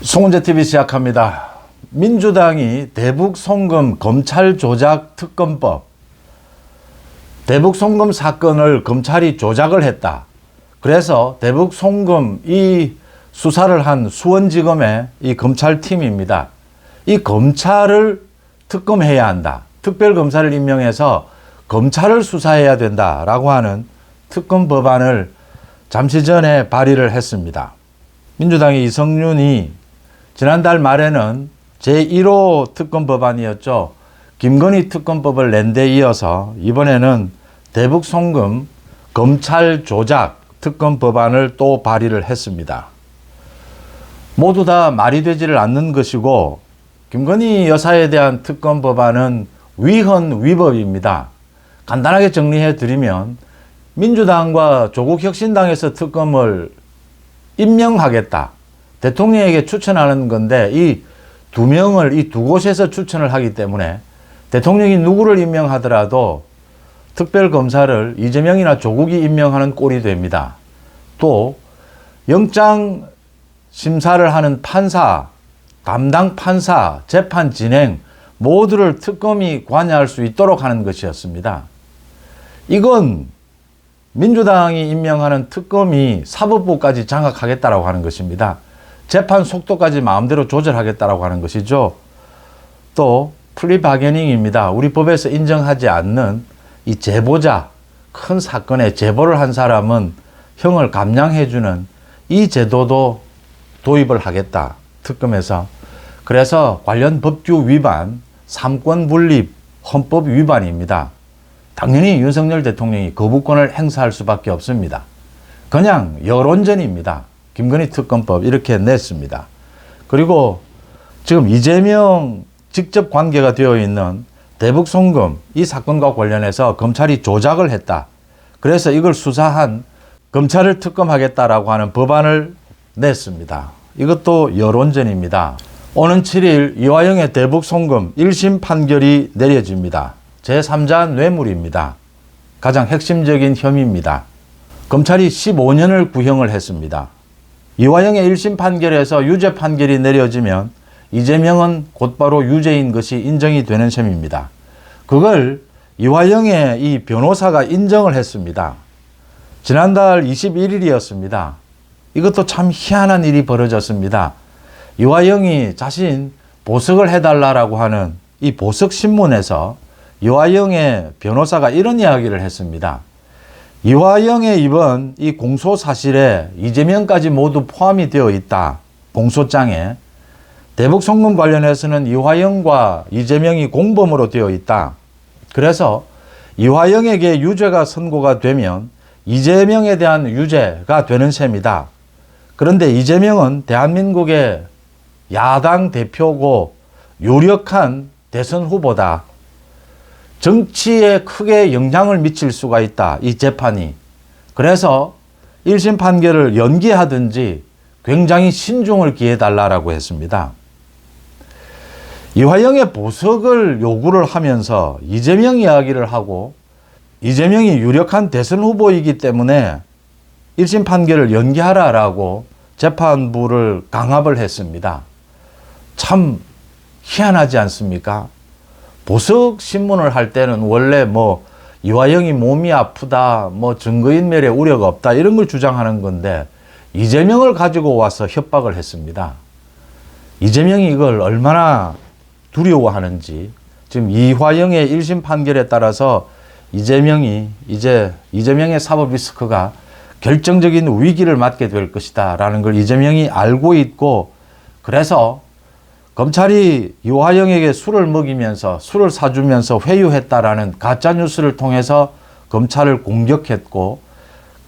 송은재 TV 시작합니다. 민주당이 대북 송금 검찰 조작 특검법, 대북 송금 사건을 검찰이 조작을 했다. 그래서 대북 송금 이 수사를 한 수원지검의 이 검찰팀입니다. 이 검찰을 특검해야 한다. 특별검사를 임명해서 검찰을 수사해야 된다라고 하는 특검 법안을 잠시 전에 발의를 했습니다. 민주당의 이성윤이 지난달 말에는 제1호 특검 법안이었죠. 김건희 특검법을 낸 데 이어서 이번에는 대북 송금 검찰 조작 특검 법안을 또 발의를 했습니다. 모두 다 말이 되지를 않는 것이고, 김건희 여사에 대한 특검 법안은 위헌 위법입니다. 간단하게 정리해 드리면 민주당과 조국혁신당에서 특검을 임명하겠다. 대통령에게 추천하는 건데 이 두 명을 이 두 곳에서 추천을 하기 때문에 대통령이 누구를 임명하더라도 특별검사를 이재명이나 조국이 임명하는 꼴이 됩니다. 또 영장 심사를 하는 판사, 담당 판사, 재판 진행 모두를 특검이 관여할 수 있도록 하는 것이었습니다. 이건 민주당이 임명하는 특검이 사법부까지 장악하겠다라고 하는 것입니다. 재판 속도까지 마음대로 조절하겠다라고 하는 것이죠. 또 플리바게닝입니다. 우리 법에서 인정하지 않는 이 제보자, 큰 사건에 제보를 한 사람은 형을 감량해주는 이 제도도 도입을 하겠다. 특검에서. 그래서 관련 법규 위반, 삼권 분립, 헌법 위반입니다. 당연히 윤석열 대통령이 거부권을 행사할 수밖에 없습니다. 그냥 여론전입니다. 김건희 특검법 이렇게 냈습니다. 그리고 지금 이재명 직접 관계가 되어 있는 대북 송금 이 사건과 관련해서 검찰이 조작을 했다. 그래서 이걸 수사한 검찰을 특검하겠다라고 하는 법안을 냈습니다. 이것도 여론전입니다. 오는 7일 이화영의 대북 송금 1심 판결이 내려집니다. 제3자 뇌물입니다. 가장 핵심적인 혐의입니다. 검찰이 15년을 구형을 했습니다. 이화영의 1심 판결에서 유죄 판결이 내려지면 이재명은 곧바로 유죄인 것이 인정이 되는 셈입니다. 그걸 이화영의 이 변호사가 인정을 했습니다. 지난달 21일이었습니다. 이것도 참 희한한 일이 벌어졌습니다. 이화영이 자신 보석을 해달라고 하는 이 보석신문에서 이화영의 변호사가 이런 이야기를 했습니다. 이화영의 이번 이 공소 사실에 이재명까지 모두 포함이 되어 있다. 공소장에. 대북 송금 관련해서는 이화영과 이재명이 공범으로 되어 있다. 그래서 이화영에게 유죄가 선고가 되면 이재명에 대한 유죄가 되는 셈이다. 그런데 이재명은 대한민국의 야당 대표고 유력한 대선 후보다. 정치에 크게 영향을 미칠 수가 있다. 이 재판이. 그래서 1심 판결을 연기하든지 굉장히 신중을 기해달라고 했습니다. 이화영의 보석을 요구를 하면서 이재명 이야기를 하고 이재명이 유력한 대선 후보이기 때문에 1심 판결을 연기하라라고 재판부를 강압을 했습니다. 참 희한하지 않습니까? 보석 신문을 할 때는 원래 이화영이 몸이 아프다, 증거인멸의 우려가 없다 이런 걸 주장하는 건데 이재명을 가지고 와서 협박을 했습니다. 이재명이 이걸 얼마나 두려워하는지 지금 이화영의 1심 판결에 따라서 이재명의 사법 리스크가 결정적인 위기를 맞게 될 것이다 라는 걸 이재명이 알고 있고, 그래서 검찰이 이화영에게 술을 먹이면서 술을 사주면서 회유했다라는 가짜뉴스를 통해서 검찰을 공격했고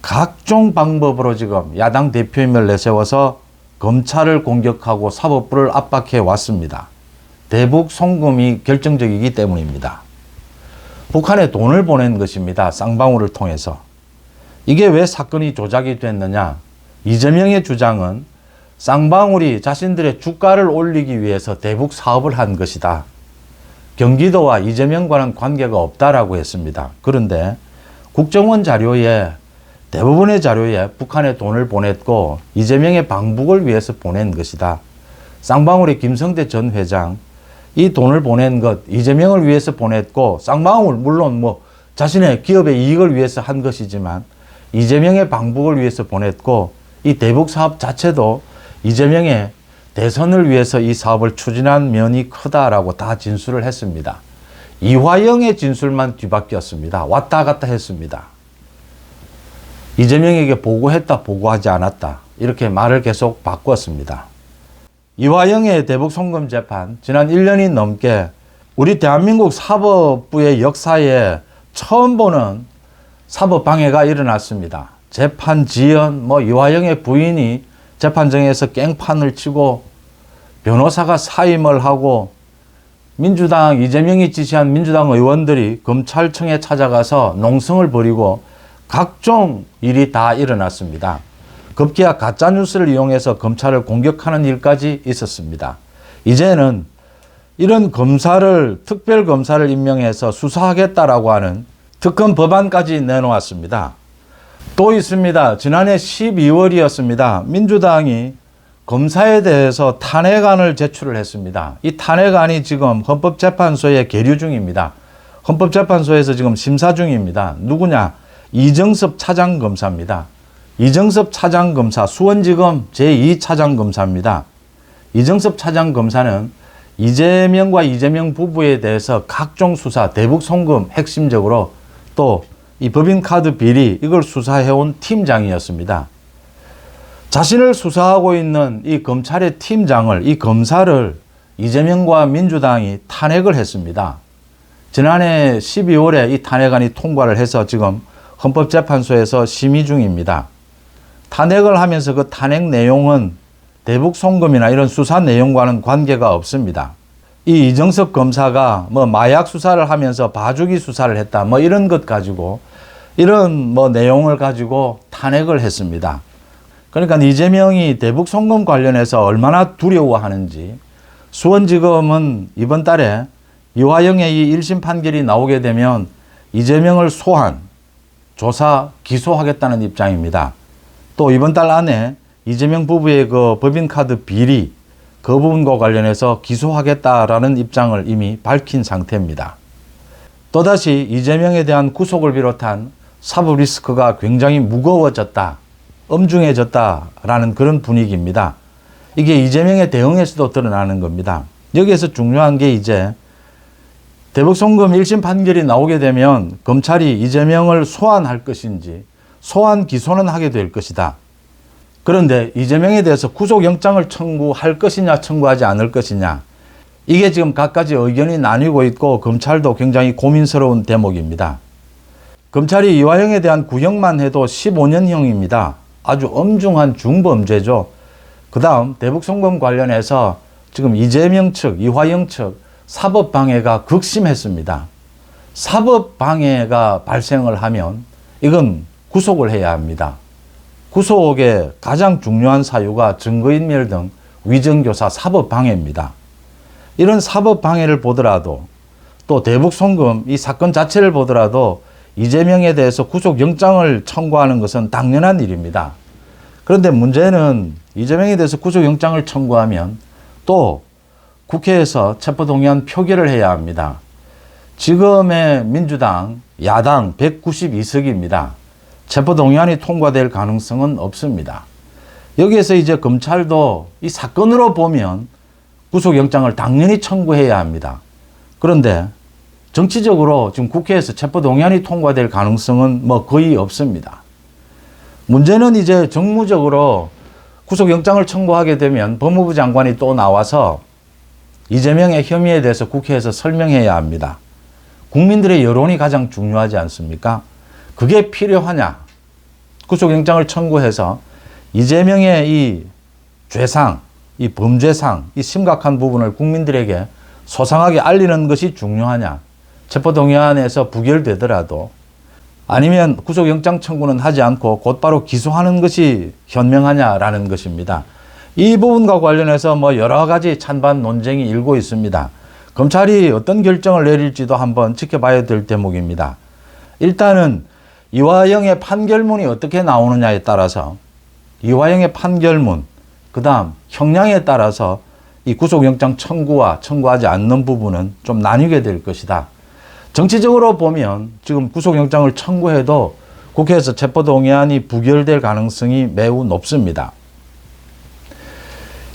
각종 방법으로 지금 야당 대표임을 내세워서 검찰을 공격하고 사법부를 압박해 왔습니다. 대북 송금이 결정적이기 때문입니다. 북한에 돈을 보낸 것입니다. 쌍방울을 통해서. 이게 왜 사건이 조작이 됐느냐? 이재명의 주장은 쌍방울이 자신들의 주가를 올리기 위해서 대북 사업을 한 것이다. 경기도와 이재명과는 관계가 없다라고 했습니다. 그런데 국정원 자료에 대부분의 자료에 북한에 돈을 보냈고 이재명의 방북을 위해서 보낸 것이다. 쌍방울의 김성태 전 회장 이 돈을 보낸 것 이재명을 위해서 보냈고 쌍방울 물론 뭐 자신의 기업의 이익을 위해서 한 것이지만 이재명의 방북을 위해서 보냈고 이 대북 사업 자체도 이재명의 대선을 위해서 이 사업을 추진한 면이 크다라고 다 진술을 했습니다. 이화영의 진술만 뒤바뀌었습니다. 왔다 갔다 했습니다. 이재명에게 보고했다, 보고하지 않았다. 이렇게 말을 계속 바꿨습니다. 이화영의 대북 송금 재판, 지난 1년이 넘게 우리 대한민국 사법부의 역사에 처음 보는 사법 방해가 일어났습니다. 재판 지연, 이화영의 부인이 재판정에서 깽판을 치고 변호사가 사임을 하고 민주당 이재명이 지시한 민주당 의원들이 검찰청에 찾아가서 농성을 벌이고 각종 일이 다 일어났습니다. 급기야 가짜뉴스를 이용해서 검찰을 공격하는 일까지 있었습니다. 이제는 이런 검사를 특별검사를 임명해서 수사하겠다라고 하는 특검 법안까지 내놓았습니다. 또 있습니다. 지난해 12월이었습니다. 민주당이 검사에 대해서 탄핵안을 제출을 했습니다. 이 탄핵안이 지금 헌법재판소에 계류 중입니다. 헌법재판소에서 지금 심사 중입니다. 누구냐? 이정섭 차장검사입니다. 이정섭 차장검사, 수원지검 제2차장검사입니다. 이정섭 차장검사는 이재명과 이재명 부부에 대해서 각종 수사, 대북 송금 핵심적으로 또 이 법인카드 비리 이걸 수사해온 팀장이었습니다. 자신을 수사하고 있는 이 검찰의 팀장을, 이 검사를 이재명과 민주당이 탄핵을 했습니다. 지난해 12월에 이 탄핵안이 통과를 해서 지금 헌법재판소에서 심의 중입니다. 탄핵을 하면서 그 탄핵 내용은 대북 송금이나 이런 수사 내용과는 관계가 없습니다. 이 이정석 검사가 마약 수사를 하면서 봐주기 수사를 했다, 이런 것 가지고 이런 내용을 가지고 탄핵을 했습니다. 그러니까 이재명이 대북 송금 관련해서 얼마나 두려워하는지 수원지검은 이번 달에 이화영의 이 1심 판결이 나오게 되면 이재명을 소환, 조사, 기소하겠다는 입장입니다. 또 이번 달 안에 이재명 부부의 그 법인카드 비리 그 부분과 관련해서 기소하겠다라는 입장을 이미 밝힌 상태입니다. 또다시 이재명에 대한 구속을 비롯한 사법 리스크가 굉장히 무거워졌다, 엄중해졌다라는 그런 분위기입니다. 이게 이재명의 대응에서도 드러나는 겁니다. 여기에서 중요한 게 이제 대북 송금 1심 판결이 나오게 되면 검찰이 이재명을 소환할 것인지 소환 기소는 하게 될 것이다. 그런데 이재명에 대해서 구속영장을 청구할 것이냐 청구하지 않을 것이냐, 이게 지금 각가지 의견이 나뉘고 있고 검찰도 굉장히 고민스러운 대목입니다. 검찰이 이화영에 대한 구형만 해도 15년형입니다. 아주 엄중한 중범죄죠. 그 다음 대북 송금 관련해서 지금 이재명 측, 이화영 측 사법방해가 극심했습니다. 사법방해가 발생을 하면 이건 구속을 해야 합니다. 구속의 가장 중요한 사유가 증거인멸 등 위정교사 사법방해입니다. 이런 사법방해를 보더라도 또 대북 송금 이 사건 자체를 보더라도 이재명에 대해서 구속영장을 청구하는 것은 당연한 일입니다. 그런데 문제는 이재명에 대해서 구속영장을 청구하면 또 국회에서 체포동의안 표결을 해야 합니다. 지금의 민주당 야당 192석입니다. 체포동의안이 통과될 가능성은 없습니다. 여기에서 이제 검찰도 이 사건으로 보면 구속영장을 당연히 청구해야 합니다. 그런데 정치적으로 지금 국회에서 체포동의안이 통과될 가능성은 거의 없습니다. 문제는 이제 정무적으로 구속영장을 청구하게 되면 법무부 장관이 또 나와서 이재명의 혐의에 대해서 국회에서 설명해야 합니다. 국민들의 여론이 가장 중요하지 않습니까? 그게 필요하냐? 구속영장을 청구해서 이재명의 이 죄상, 이 범죄상, 이 심각한 부분을 국민들에게 소상하게 알리는 것이 중요하냐? 체포동의안에서 부결되더라도 아니면 구속영장 청구는 하지 않고 곧바로 기소하는 것이 현명하냐라는 것입니다. 이 부분과 관련해서 여러 가지 찬반 논쟁이 일고 있습니다. 검찰이 어떤 결정을 내릴지도 한번 지켜봐야 될 대목입니다. 일단은 이화영의 판결문이 어떻게 나오느냐에 따라서 이화영의 판결문, 그 다음 형량에 따라서 이 구속영장 청구와 청구하지 않는 부분은 좀 나뉘게 될 것이다. 정치적으로 보면 지금 구속영장을 청구해도 국회에서 체포동의안이 부결될 가능성이 매우 높습니다.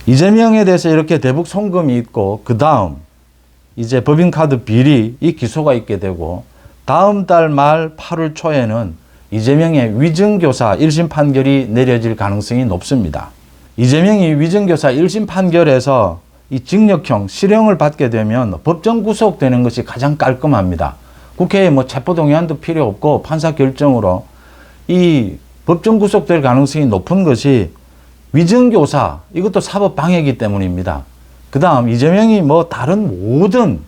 이재명에 대해서 이렇게 대북 송금이 있고 그 다음 이제 법인카드 비리 이 기소가 있게 되고 다음 달 말 8월 초에는 이재명의 위증교사 1심 판결이 내려질 가능성이 높습니다. 이재명이 위증교사 1심 판결에서 이 징역형 실형을 받게 되면 법정 구속되는 것이 가장 깔끔합니다. 국회에 뭐 체포동의안도 필요 없고 판사 결정으로 이 법정 구속될 가능성이 높은 것이 위증교사 이것도 사법방해이기 때문입니다. 그 다음 이재명이 뭐 다른 모든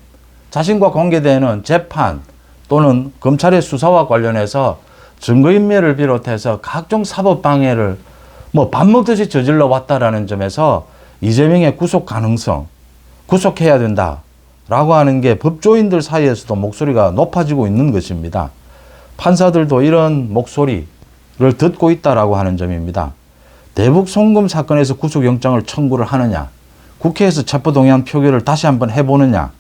자신과 관계되는 재판 또는 검찰의 수사와 관련해서 증거인멸을 비롯해서 각종 사법방해를 뭐 밥 먹듯이 저질러 왔다라는 점에서 이재명의 구속 가능성, 구속해야 된다라고 하는 게 법조인들 사이에서도 목소리가 높아지고 있는 것입니다. 판사들도 이런 목소리를 듣고 있다라고 하는 점입니다. 대북 송금 사건에서 구속영장을 청구를 하느냐, 국회에서 체포동의안 표결을 다시 한번 해보느냐,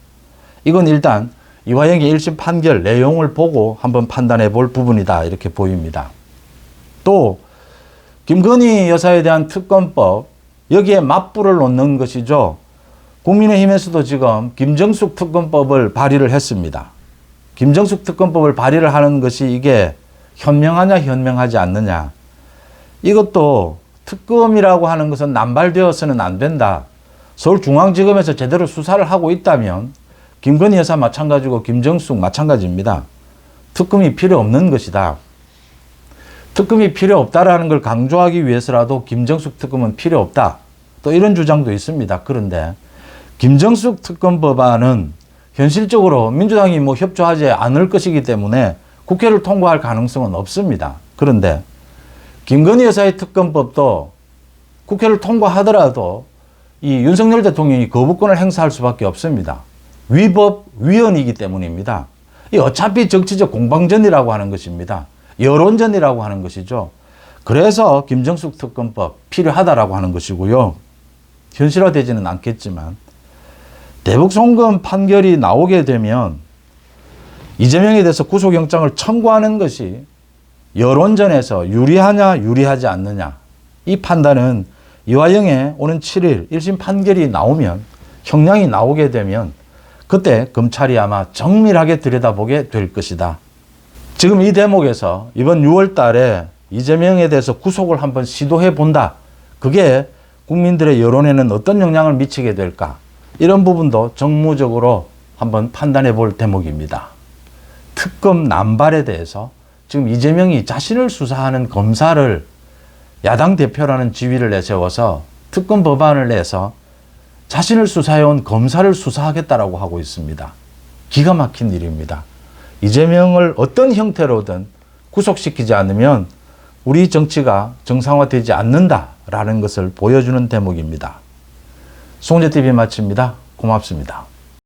이건 일단 이화영의 1심 판결 내용을 보고 한번 판단해 볼 부분이다 이렇게 보입니다. 또 김건희 여사에 대한 특검법 여기에 맞불을 놓는 것이죠. 국민의힘에서도 지금 김정숙 특검법을 발의를 했습니다. 김정숙 특검법을 발의를 하는 것이 이게 현명하냐 현명하지 않느냐. 이것도 특검이라고 하는 것은 남발되어서는 안 된다. 서울중앙지검에서 제대로 수사를 하고 있다면 김건희 여사 마찬가지고 김정숙 마찬가지입니다. 특검이 필요 없는 것이다. 특검이 필요 없다라는 걸 강조하기 위해서라도 김정숙 특검은 필요 없다. 또 이런 주장도 있습니다. 그런데 김정숙 특검 법안은 현실적으로 민주당이 뭐 협조하지 않을 것이기 때문에 국회를 통과할 가능성은 없습니다. 그런데 김건희 여사의 특검법도 국회를 통과하더라도 이 윤석열 대통령이 거부권을 행사할 수밖에 없습니다. 위법 위헌이기 때문입니다. 이 어차피 정치적 공방전이라고 하는 것입니다. 여론전이라고 하는 것이죠. 그래서 김정숙 특검법 필요하다라고 하는 것이고요. 현실화되지는 않겠지만 대북 송금 판결이 나오게 되면 이재명에 대해서 구속영장을 청구하는 것이 여론전에서 유리하냐 유리하지 않느냐 이 판단은 이화영의 오는 7일 1심 판결이 나오면 형량이 나오게 되면 그때 검찰이 아마 정밀하게 들여다보게 될 것이다. 지금 이 대목에서 이번 6월 달에 이재명에 대해서 구속을 한번 시도해 본다. 그게 국민들의 여론에는 어떤 영향을 미치게 될까? 이런 부분도 정무적으로 한번 판단해 볼 대목입니다. 특검 남발에 대해서 지금 이재명이 자신을 수사하는 검사를 야당 대표라는 지위를 내세워서 특검 법안을 내서 자신을 수사해온 검사를 수사하겠다라고 하고 있습니다. 기가 막힌 일입니다. 이재명을 어떤 형태로든 구속시키지 않으면 우리 정치가 정상화되지 않는다라는 것을 보여주는 대목입니다. 송재TV 마칩니다. 고맙습니다.